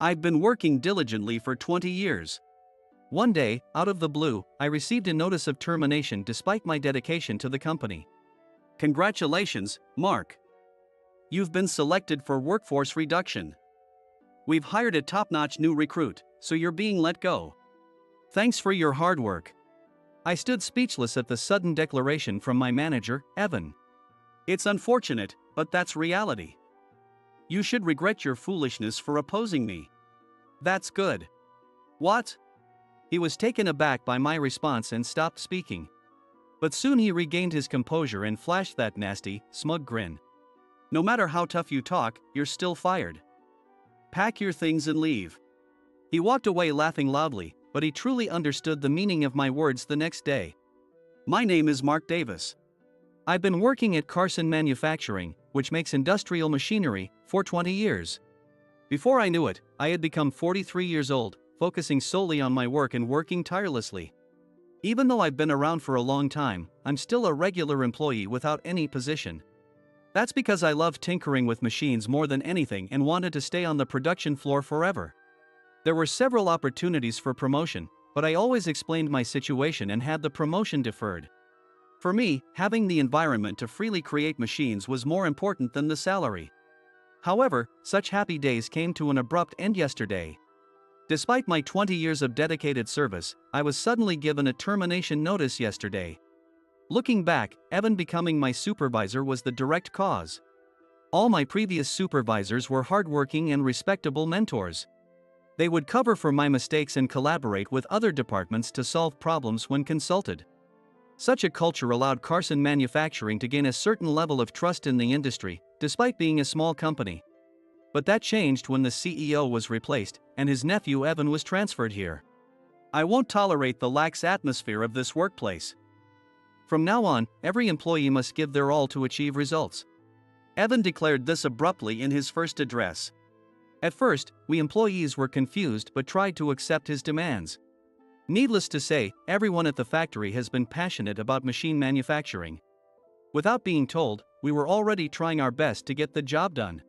I've been working diligently for 20 years. One day, out of the blue, I received a notice of termination despite my dedication to the company. Congratulations, Mark. You've been selected for workforce reduction. We've hired a top-notch new recruit, so you're being let go. Thanks for your hard work. I stood speechless at the sudden declaration from my manager, Evan. It's unfortunate, but that's reality. You should regret your foolishness for opposing me. That's good. What? He was taken aback by my response and stopped speaking. But soon he regained his composure and flashed that nasty, smug grin. No matter how tough you talk, you're still fired. Pack your things and leave. He walked away laughing loudly, but he truly understood the meaning of my words the next day. My name is Mark Davis. I've been working at Carson Manufacturing, which makes industrial machinery, for 20 years. Before I knew it, I had become 43 years old, focusing solely on my work and working tirelessly. Even though I've been around for a long time, I'm still a regular employee without any position. That's because I love tinkering with machines more than anything and wanted to stay on the production floor forever. There were several opportunities for promotion, but I always explained my situation and had the promotion deferred. For me, having the environment to freely create machines was more important than the salary. However, such happy days came to an abrupt end yesterday. Despite my 20 years of dedicated service, I was suddenly given a termination notice yesterday. Looking back, Evan becoming my supervisor was the direct cause. All my previous supervisors were hardworking and respectable mentors. They would cover for my mistakes and collaborate with other departments to solve problems when consulted. Such a culture allowed Carson Manufacturing to gain a certain level of trust in the industry, despite being a small company. But that changed when the CEO was replaced, and his nephew Evan was transferred here. I won't tolerate the lax atmosphere of this workplace. From now on, every employee must give their all to achieve results. Evan declared this abruptly in his first address. At first, we employees were confused but tried to accept his demands. Needless to say, everyone at the factory has been passionate about machine manufacturing. Without being told, we were already trying our best to get the job done.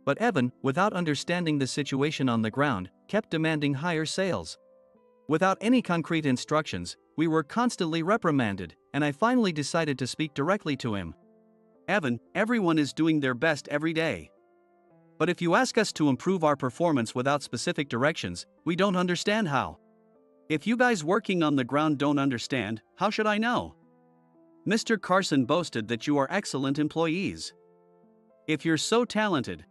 But Evan, without understanding the situation on the ground, kept demanding higher sales. Without any concrete instructions, we were constantly reprimanded, and I finally decided to speak directly to him. Evan, everyone is doing their best every day. But if you ask us to improve our performance without specific directions, we don't understand how. If you guys working on the ground don't understand, how should I know? Mr. Carson boasted that you are excellent employees. If you're so talented,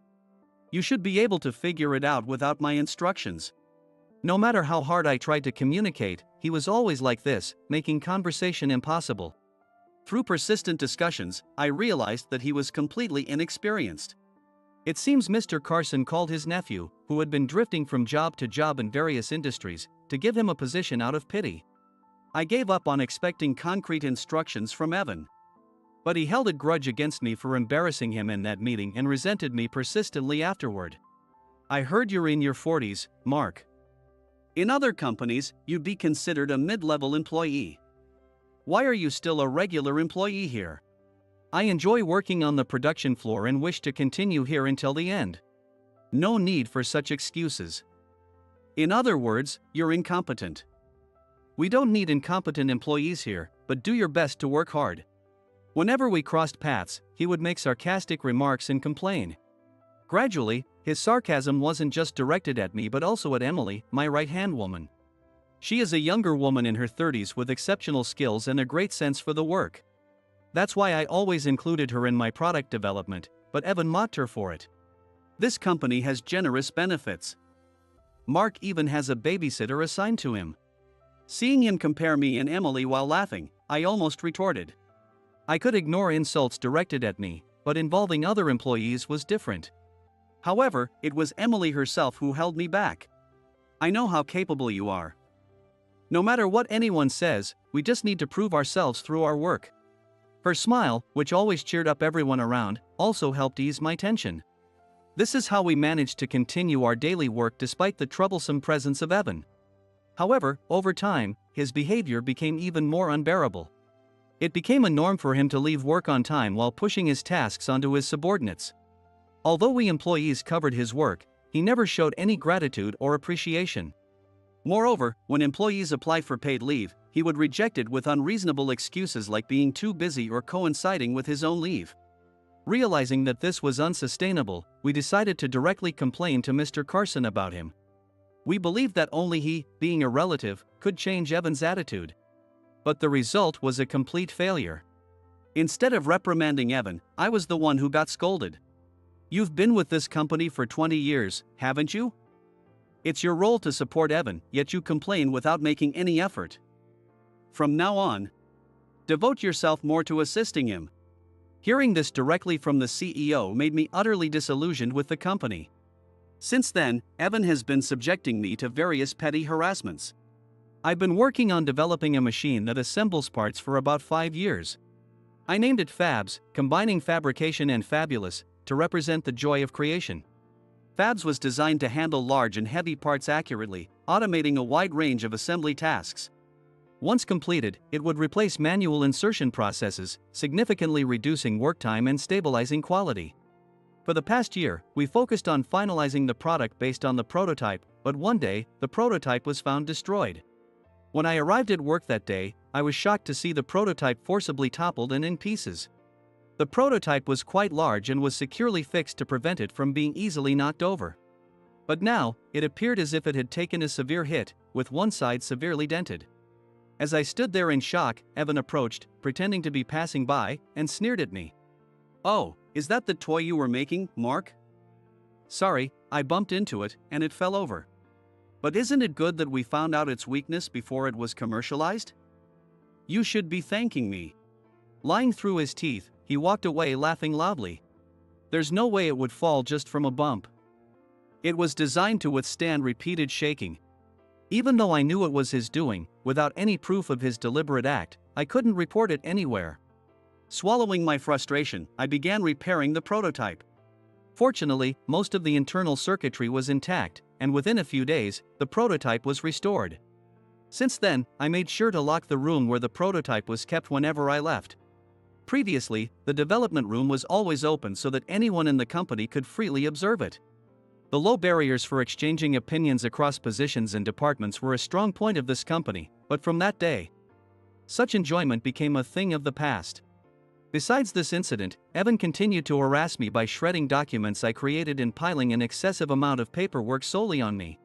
you should be able to figure it out without my instructions. No matter how hard I tried to communicate, he was always like this, making conversation impossible. Through persistent discussions, I realized that he was completely inexperienced. It seems Mr. Carson called his nephew, who had been drifting from job to job in various industries, to give him a position out of pity. I gave up on expecting concrete instructions from Evan. But he held a grudge against me for embarrassing him in that meeting and resented me persistently afterward. I heard you're in your 40s, Mark. In other companies, you'd be considered a mid-level employee. Why are you still a regular employee here? I enjoy working on the production floor and wish to continue here until the end. No need for such excuses. In other words, you're incompetent. We don't need incompetent employees here, but do your best to work hard. Whenever we crossed paths, he would make sarcastic remarks and complain. Gradually, his sarcasm wasn't just directed at me but also at Emily, my right-hand woman. She is a younger woman in her 30s with exceptional skills and a great sense for the work. That's why I always included her in my product development, but Evan mocked her for it. This company has generous benefits. Mark even has a babysitter assigned to him. Seeing him compare me and Emily while laughing, I almost retorted. I could ignore insults directed at me, but involving other employees was different. However, it was Emily herself who held me back. I know how capable you are. No matter what anyone says, we just need to prove ourselves through our work. Her smile, which always cheered up everyone around, also helped ease my tension. This is how we managed to continue our daily work despite the troublesome presence of Evan. However, over time, his behavior became even more unbearable. It became a norm for him to leave work on time while pushing his tasks onto his subordinates. Although we employees covered his work, he never showed any gratitude or appreciation. Moreover, when employees applied for paid leave, he would reject it with unreasonable excuses like being too busy or coinciding with his own leave. Realizing that this was unsustainable, we decided to directly complain to Mr. Carson about him. We believed that only he, being a relative, could change Evan's attitude. But the result was a complete failure. Instead of reprimanding Evan, I was the one who got scolded. "You've been with this company for 20 years, haven't you? It's your role to support Evan, yet you complain without making any effort. From now on, devote yourself more to assisting him." Hearing this directly from the CEO made me utterly disillusioned with the company. Since then, Evan has been subjecting me to various petty harassments. I've been working on developing a machine that assembles parts for about 5 years. I named it Fabs, combining fabrication and fabulous, to represent the joy of creation. Fabs was designed to handle large and heavy parts accurately, automating a wide range of assembly tasks. Once completed, it would replace manual insertion processes, significantly reducing work time and stabilizing quality. For the past year, we focused on finalizing the product based on the prototype, but one day, the prototype was found destroyed. When I arrived at work that day, I was shocked to see the prototype forcibly toppled and in pieces. The prototype was quite large and was securely fixed to prevent it from being easily knocked over. But now, it appeared as if it had taken a severe hit, with one side severely dented. As I stood there in shock, Evan approached, pretending to be passing by, and sneered at me. "Oh, is that the toy you were making, Mark?" "Sorry, I bumped into it, and it fell over." "But isn't it good that we found out its weakness before it was commercialized? You should be thanking me." Lying through his teeth, he walked away laughing loudly. "There's no way it would fall just from a bump. It was designed to withstand repeated shaking." Even though I knew it was his doing, without any proof of his deliberate act, I couldn't report it anywhere. Swallowing my frustration, I began repairing the prototype. Fortunately, most of the internal circuitry was intact, and within a few days, the prototype was restored. Since then, I made sure to lock the room where the prototype was kept whenever I left. Previously, the development room was always open so that anyone in the company could freely observe it. The low barriers for exchanging opinions across positions and departments were a strong point of this company, but from that day, such enjoyment became a thing of the past. Besides this incident, Evan continued to harass me by shredding documents I created and piling an excessive amount of paperwork solely on me.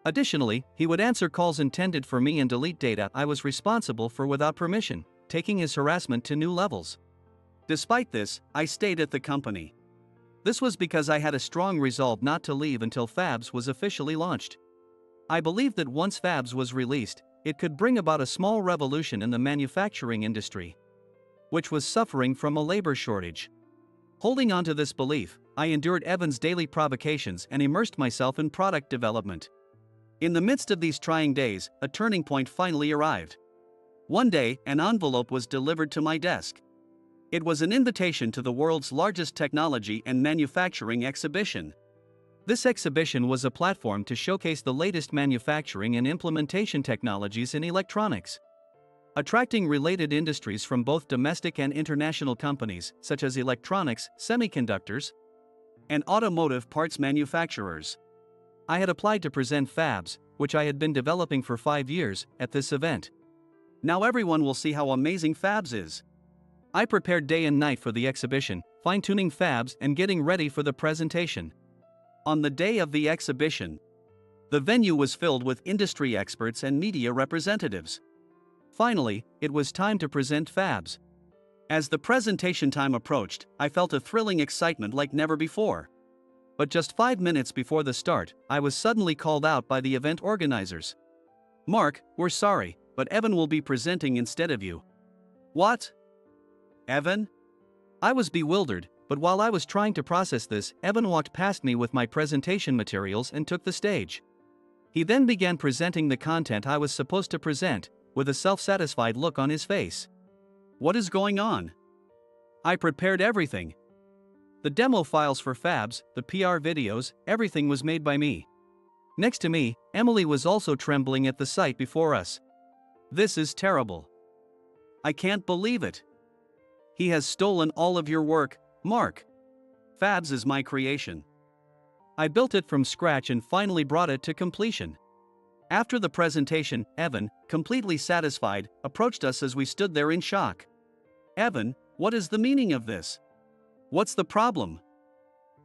Additionally, he would answer calls intended for me and delete data I was responsible for without permission, taking his harassment to new levels. Despite this, I stayed at the company. This was because I had a strong resolve not to leave until Fabs was officially launched. I believed that once Fabs was released, it could bring about a small revolution in the manufacturing industry, which was suffering from a labor shortage. Holding on to this belief, I endured Evan's daily provocations and immersed myself in product development. In the midst of these trying days, a turning point finally arrived. One day, an envelope was delivered to my desk. It was an invitation to the world's largest technology and manufacturing exhibition. This exhibition was a platform to showcase the latest manufacturing and implementation technologies in electronics, attracting related industries from both domestic and international companies, such as electronics, semiconductors, and automotive parts manufacturers. I had applied to present Fabs, which I had been developing for 5 years, at this event. Now everyone will see how amazing Fabs is. I prepared day and night for the exhibition, fine-tuning Fabs and getting ready for the presentation. On the day of the exhibition, the venue was filled with industry experts and media representatives. Finally, it was time to present Fabs. As the presentation time approached, I felt a thrilling excitement like never before. But just 5 minutes before the start, I was suddenly called out by the event organizers. "Mark, we're sorry, but Evan will be presenting instead of you." "What? Evan?" I was bewildered, but while I was trying to process this, Evan walked past me with my presentation materials and took the stage. He then began presenting the content I was supposed to present, with a self-satisfied look on his face. "What is going on? I prepared everything. The demo files for Fabs, the PR videos, everything was made by me." Next to me, Emily was also trembling at the sight before us. "This is terrible. I can't believe it. He has stolen all of your work, Mark. Fabs is my creation. I built it from scratch and finally brought it to completion. After the presentation, Evan, completely satisfied, approached us as we stood there in shock. Evan, what is the meaning of this? What's the problem?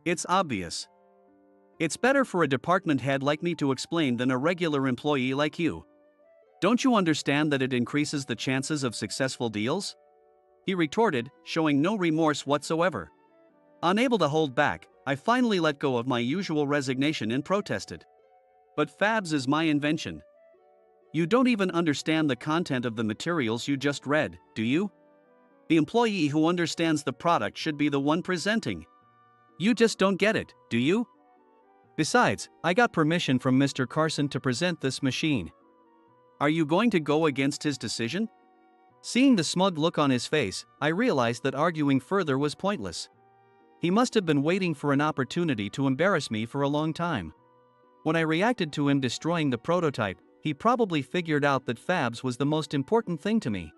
It's obvious. It's better for a department head like me to explain than a regular employee like you. Don't you understand that it increases the chances of successful deals? He retorted, showing no remorse whatsoever. Unable to hold back, I finally let go of my usual resignation and protested. But Fabs is my invention. You don't even understand the content of the materials you just read, do you? The employee who understands the product should be the one presenting. You just don't get it, do you? Besides, I got permission from Mr. Carson to present this machine. Are you going to go against his decision? Seeing the smug look on his face, I realized that arguing further was pointless. He must have been waiting for an opportunity to embarrass me for a long time. When I reacted to him destroying the prototype, he probably figured out that Fabs was the most important thing to me.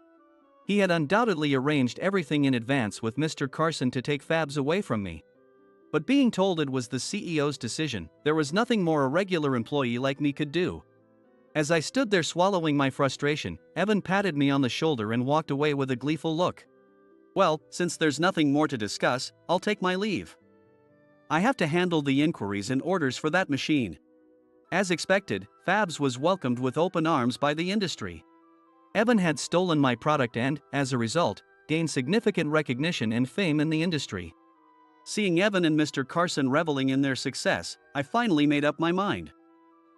He had undoubtedly arranged everything in advance with Mr. Carson to take Fabs away from me. But being told it was the CEO's decision, there was nothing more a regular employee like me could do. As I stood there swallowing my frustration, Evan patted me on the shoulder and walked away with a gleeful look. Well, since there's nothing more to discuss, I'll take my leave. I have to handle the inquiries and orders for that machine. As expected, Fabs was welcomed with open arms by the industry. Evan had stolen my product and, as a result, gained significant recognition and fame in the industry. Seeing Evan and Mr. Carson reveling in their success, I finally made up my mind.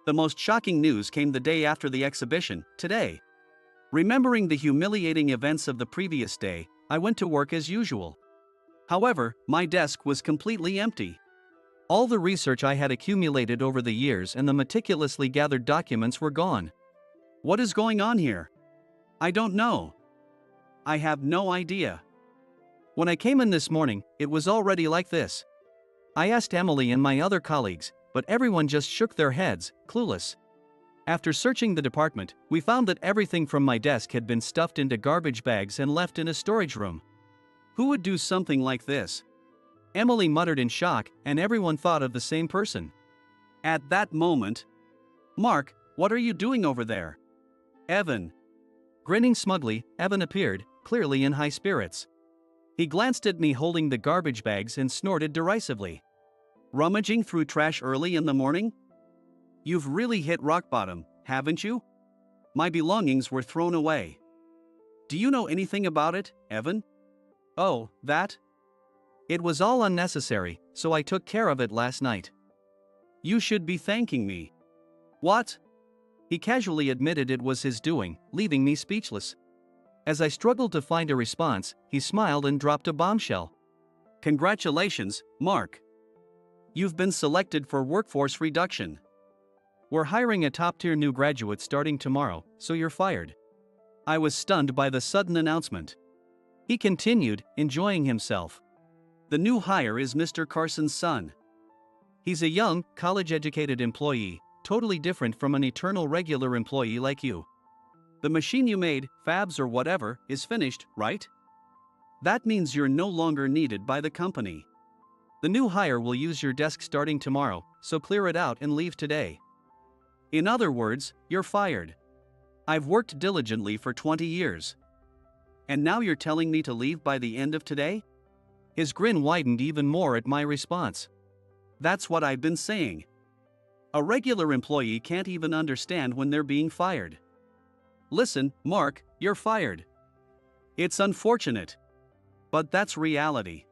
The most shocking news came the day after the exhibition, today. Remembering the humiliating events of the previous day, I went to work as usual. However, my desk was completely empty. All the research I had accumulated over the years and the meticulously gathered documents were gone. What is going on here? I don't know. I have no idea. When I came in this morning, it was already like this. I asked Emily and my other colleagues, but everyone just shook their heads, clueless. After searching the department, we found that everything from my desk had been stuffed into garbage bags and left in a storage room. Who would do something like this? Emily muttered in shock, and everyone thought of the same person. At that moment, Mark, what are you doing over there? Evan. Grinning smugly, Evan appeared, clearly in high spirits. He glanced at me holding the garbage bags and snorted derisively. Rummaging through trash early in the morning? You've really hit rock bottom, haven't you? My belongings were thrown away. Do you know anything about it, Evan? Oh, that? It was all unnecessary, so I took care of it last night. You should be thanking me. What? He casually admitted it was his doing, leaving me speechless. As I struggled to find a response, he smiled and dropped a bombshell. Congratulations, Mark. You've been selected for workforce reduction. We're hiring a top-tier new graduate starting tomorrow, so you're fired. I was stunned by the sudden announcement. He continued, enjoying himself. The new hire is Mr. Carson's son. He's a young, college-educated employee, totally different from an eternal regular employee like you. The machine you made, Fabs or whatever, is finished, right? That means you're no longer needed by the company. The new hire will use your desk starting tomorrow, so clear it out and leave today. In other words, you're fired. I've worked diligently for 20 years. And now you're telling me to leave by the end of today? His grin widened even more at my response. That's what I've been saying. A regular employee can't even understand when they're being fired. Listen, Mark, you're fired. It's unfortunate. But that's reality.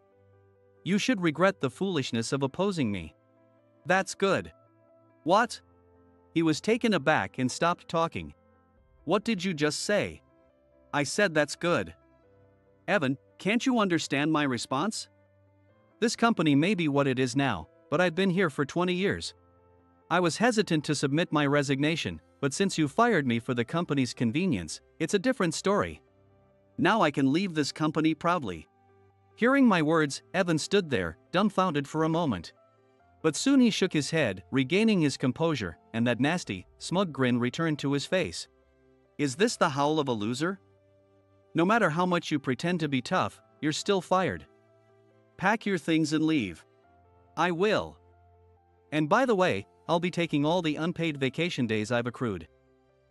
You should regret the foolishness of opposing me. That's good. What? He was taken aback and stopped talking. What did you just say? I said that's good. Evan, can't you understand my response? This company may be what it is now, but I've been here for 20 years. I was hesitant to submit my resignation, but since you fired me for the company's convenience, it's a different story. Now I can leave this company proudly. Hearing my words, Evan stood there, dumbfounded for a moment. But soon he shook his head, regaining his composure, and that nasty, smug grin returned to his face. Is this the howl of a loser? No matter how much you pretend to be tough, you're still fired. Pack your things and leave. I will. And by the way, I'll be taking all the unpaid vacation days I've accrued.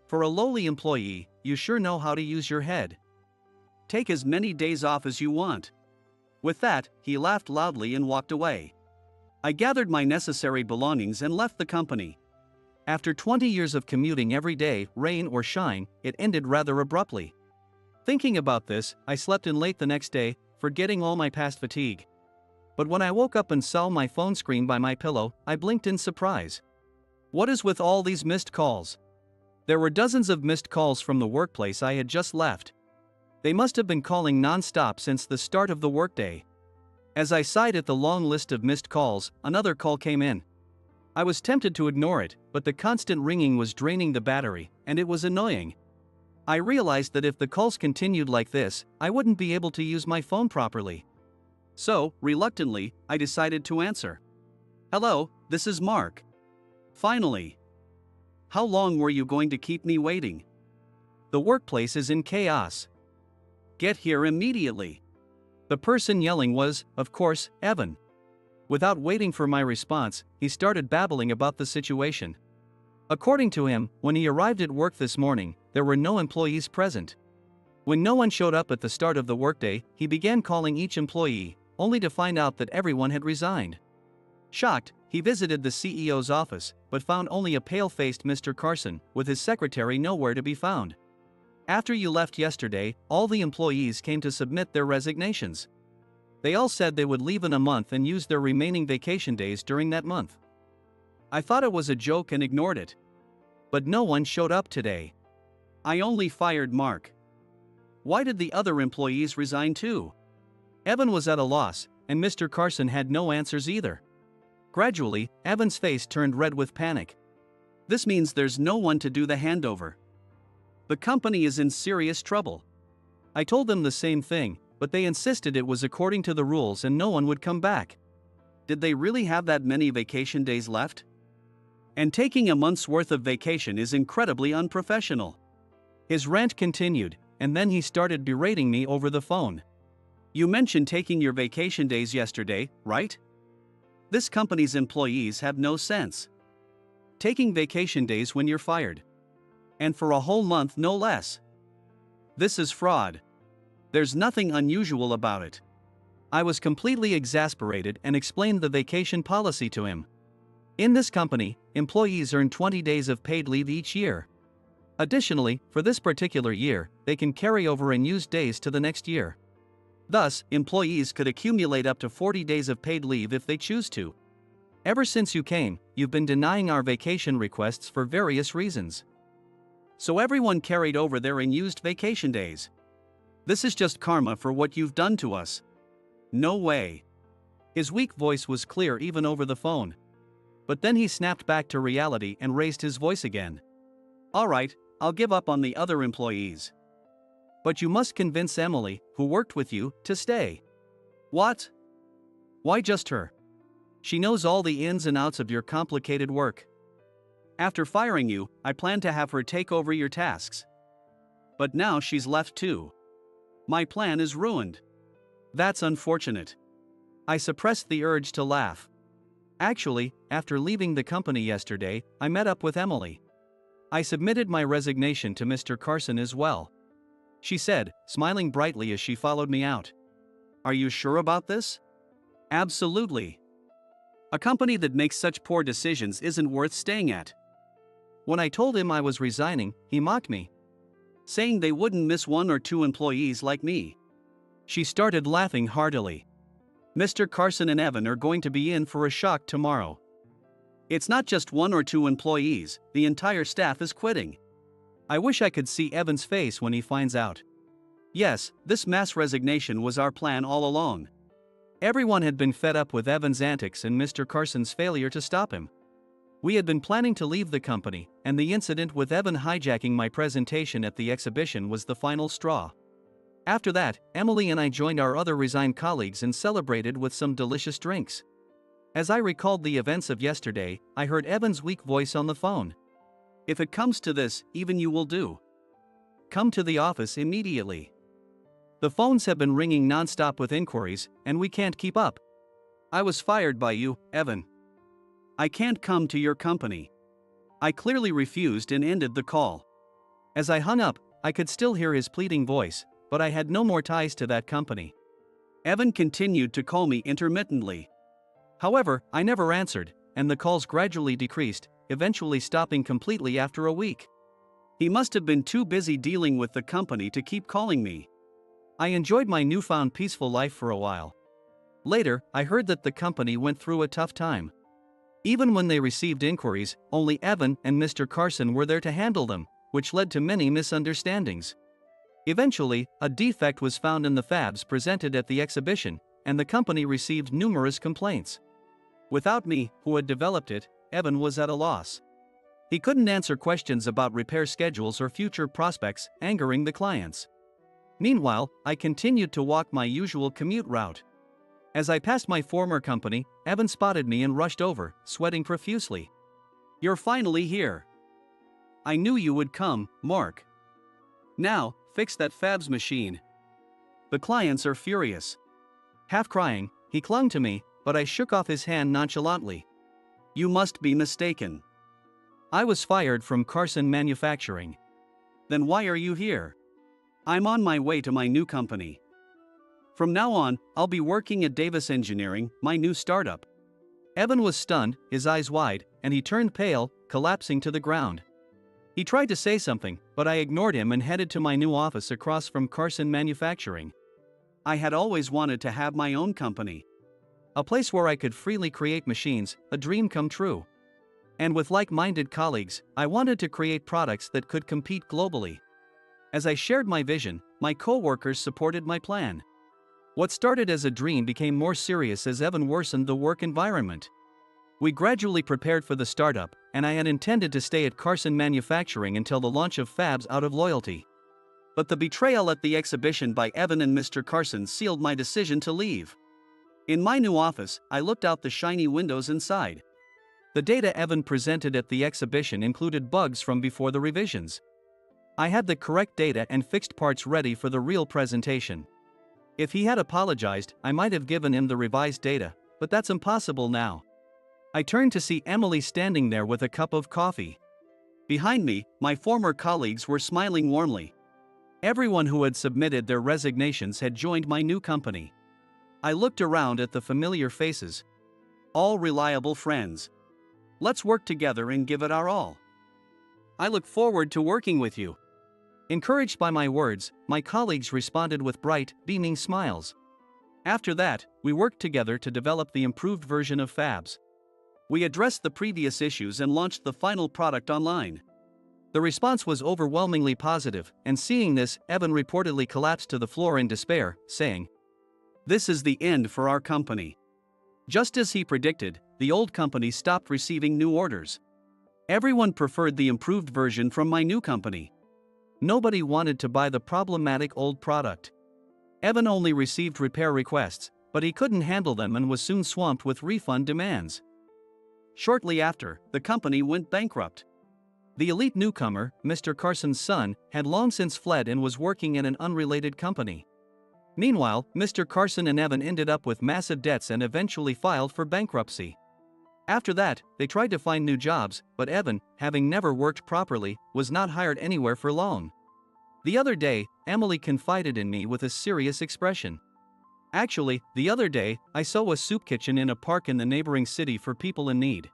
For a lowly employee, you sure know how to use your head. Take as many days off as you want." With that, he laughed loudly and walked away. I gathered my necessary belongings and left the company. After 20 years of commuting every day, rain or shine, it ended rather abruptly. Thinking about this, I slept in late the next day, forgetting all my past fatigue. But when I woke up and saw my phone screen by my pillow, I blinked in surprise. What is with all these missed calls? There were dozens of missed calls from the workplace I had just left. They must have been calling non-stop since the start of the workday. As I sighed at the long list of missed calls, another call came in. I was tempted to ignore it, but the constant ringing was draining the battery, and it was annoying. I realized that if the calls continued like this, I wouldn't be able to use my phone properly. So, reluctantly, I decided to answer. "Hello, this is Mark. Finally. How long were you going to keep me waiting? The workplace is in chaos. Get here immediately." The person yelling was, of course, Evan. Without waiting for my response, he started babbling about the situation. According to him, when he arrived at work this morning, there were no employees present. When no one showed up at the start of the workday, he began calling each employee, only to find out that everyone had resigned. Shocked, he visited the CEO's office, but found only a pale-faced Mr. Carson, with his secretary nowhere to be found. "After you left yesterday, all the employees came to submit their resignations. They all said they would leave in a month and use their remaining vacation days during that month. I thought it was a joke and ignored it. But no one showed up today. I only fired Mark. Why did the other employees resign too?" Evan was at a loss, and Mr. Carson had no answers either. Gradually, Evan's face turned red with panic. "This means there's no one to do the handover. The company is in serious trouble." I told them the same thing, but they insisted it was according to the rules and no one would come back. Did they really have that many vacation days left? And taking a month's worth of vacation is incredibly unprofessional. His rant continued, and then he started berating me over the phone. "You mentioned taking your vacation days yesterday, right? This company's employees have no sense. Taking vacation days when you're fired. And for a whole month, no less. This is fraud. There's nothing unusual about it." I was completely exasperated and explained the vacation policy to him. In this company, employees earn 20 days of paid leave each year. Additionally, for this particular year, they can carry over unused days to the next year. Thus, employees could accumulate up to 40 days of paid leave if they choose to. Ever since you came, you've been denying our vacation requests for various reasons. So everyone carried over their unused vacation days. This is just karma for what you've done to us. No way. His weak voice was clear even over the phone. But then he snapped back to reality and raised his voice again. "All right, I'll give up on the other employees. But you must convince Emily, who worked with you, to stay." "What? Why just her? She knows all the ins and outs of your complicated work. After firing you, I planned to have her take over your tasks. But now she's left too. My plan is ruined." "That's unfortunate." I suppressed the urge to laugh. Actually, after leaving the company yesterday, I met up with Emily. I submitted my resignation to Mr. Carson as well. She said, smiling brightly as she followed me out. "Are you sure about this?" "Absolutely. A company that makes such poor decisions isn't worth staying at." When I told him I was resigning, he mocked me, saying they wouldn't miss one or two employees like me. She started laughing heartily. "Mr. Carson and Evan are going to be in for a shock tomorrow. It's not just one or two employees, the entire staff is quitting. I wish I could see Evan's face when he finds out. Yes, this mass resignation was our plan all along." Everyone had been fed up with Evan's antics and Mr. Carson's failure to stop him. We had been planning to leave the company, and the incident with Evan hijacking my presentation at the exhibition was the final straw. After that, Emily and I joined our other resigned colleagues and celebrated with some delicious drinks. As I recalled the events of yesterday, I heard Evan's weak voice on the phone. "If it comes to this, even you will do. Come to the office immediately. The phones have been ringing non-stop with inquiries, and we can't keep up. I was fired by you, Evan. I can't come to your company. I clearly refused and ended the call. As I hung up, I could still hear his pleading voice, but I had no more ties to that company. Evan continued to call me intermittently. However, I never answered, and the calls gradually decreased, eventually stopping completely after a week. He must have been too busy dealing with the company to keep calling me. I enjoyed my newfound peaceful life for a while. Later, I heard that the company went through a tough time. Even when they received inquiries, only Evan and Mr. Carson were there to handle them, which led to many misunderstandings. Eventually, a defect was found in the fabs presented at the exhibition, and the company received numerous complaints. Without me, who had developed it, Evan was at a loss. He couldn't answer questions about repair schedules or future prospects, angering the clients. Meanwhile, I continued to walk my usual commute route. As I passed my former company, Evan spotted me and rushed over, sweating profusely. "You're finally here. I knew you would come, Mark. Now, fix that fabs machine. The clients are furious." Half crying, he clung to me, but I shook off his hand nonchalantly. "You must be mistaken. I was fired from Carson Manufacturing." "Then why are you here?" "I'm on my way to my new company. From now on, I'll be working at Davis Engineering, my new startup." Evan was stunned, his eyes wide, and he turned pale, collapsing to the ground. He tried to say something, but I ignored him and headed to my new office across from Carson Manufacturing. I had always wanted to have my own company. A place where I could freely create machines, a dream come true. And with like-minded colleagues, I wanted to create products that could compete globally. As I shared my vision, my co-workers supported my plan. What started as a dream became more serious as Evan worsened the work environment. We gradually prepared for the startup, and I had intended to stay at Carson Manufacturing until the launch of Fabs out of loyalty. But the betrayal at the exhibition by Evan and Mr. Carson sealed my decision to leave. In my new office, I looked out the shiny windows inside. The data Evan presented at the exhibition included bugs from before the revisions. I had the correct data and fixed parts ready for the real presentation. If he had apologized, I might have given him the revised data, but that's impossible now. I turned to see Emily standing there with a cup of coffee. Behind me, my former colleagues were smiling warmly. Everyone who had submitted their resignations had joined my new company. I looked around at the familiar faces. All reliable friends. Let's work together and give it our all. I look forward to working with you. Encouraged by my words, my colleagues responded with bright, beaming smiles. After that, we worked together to develop the improved version of Fabs. We addressed the previous issues and launched the final product online. The response was overwhelmingly positive, and seeing this, Evan reportedly collapsed to the floor in despair, saying, "This is the end for our company." Just as he predicted, the old company stopped receiving new orders. Everyone preferred the improved version from my new company. Nobody wanted to buy the problematic old product. Evan only received repair requests, but he couldn't handle them and was soon swamped with refund demands. Shortly after, the company went bankrupt. The elite newcomer, Mr. Carson's son, had long since fled and was working in an unrelated company. Meanwhile, Mr. Carson and Evan ended up with massive debts and eventually filed for bankruptcy. After that, they tried to find new jobs, but Evan, having never worked properly, was not hired anywhere for long. The other day, Emily confided in me with a serious expression. "Actually, the other day, I saw a soup kitchen in a park in the neighboring city for people in need.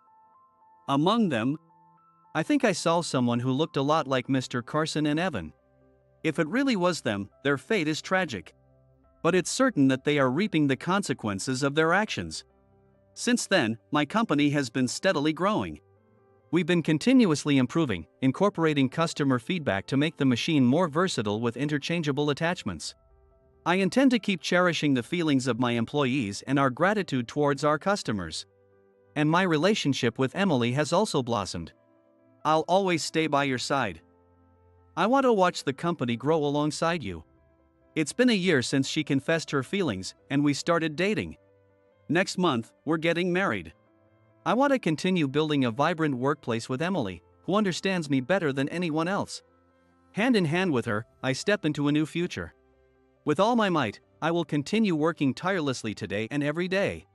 Among them, I think I saw someone who looked a lot like Mr. Carson and Evan. If it really was them, their fate is tragic. But it's certain that they are reaping the consequences of their actions. Since then, my company has been steadily growing. We've been continuously improving, incorporating customer feedback to make the machine more versatile with interchangeable attachments. I intend to keep cherishing the feelings of my employees and our gratitude towards our customers. And my relationship with Emily has also blossomed. I'll always stay by your side. I want to watch the company grow alongside you." It's been a year since she confessed her feelings, and we started dating. Next month, we're getting married. I want to continue building a vibrant workplace with Emily, who understands me better than anyone else. Hand in hand with her, I step into a new future. With all my might, I will continue working tirelessly today and every day.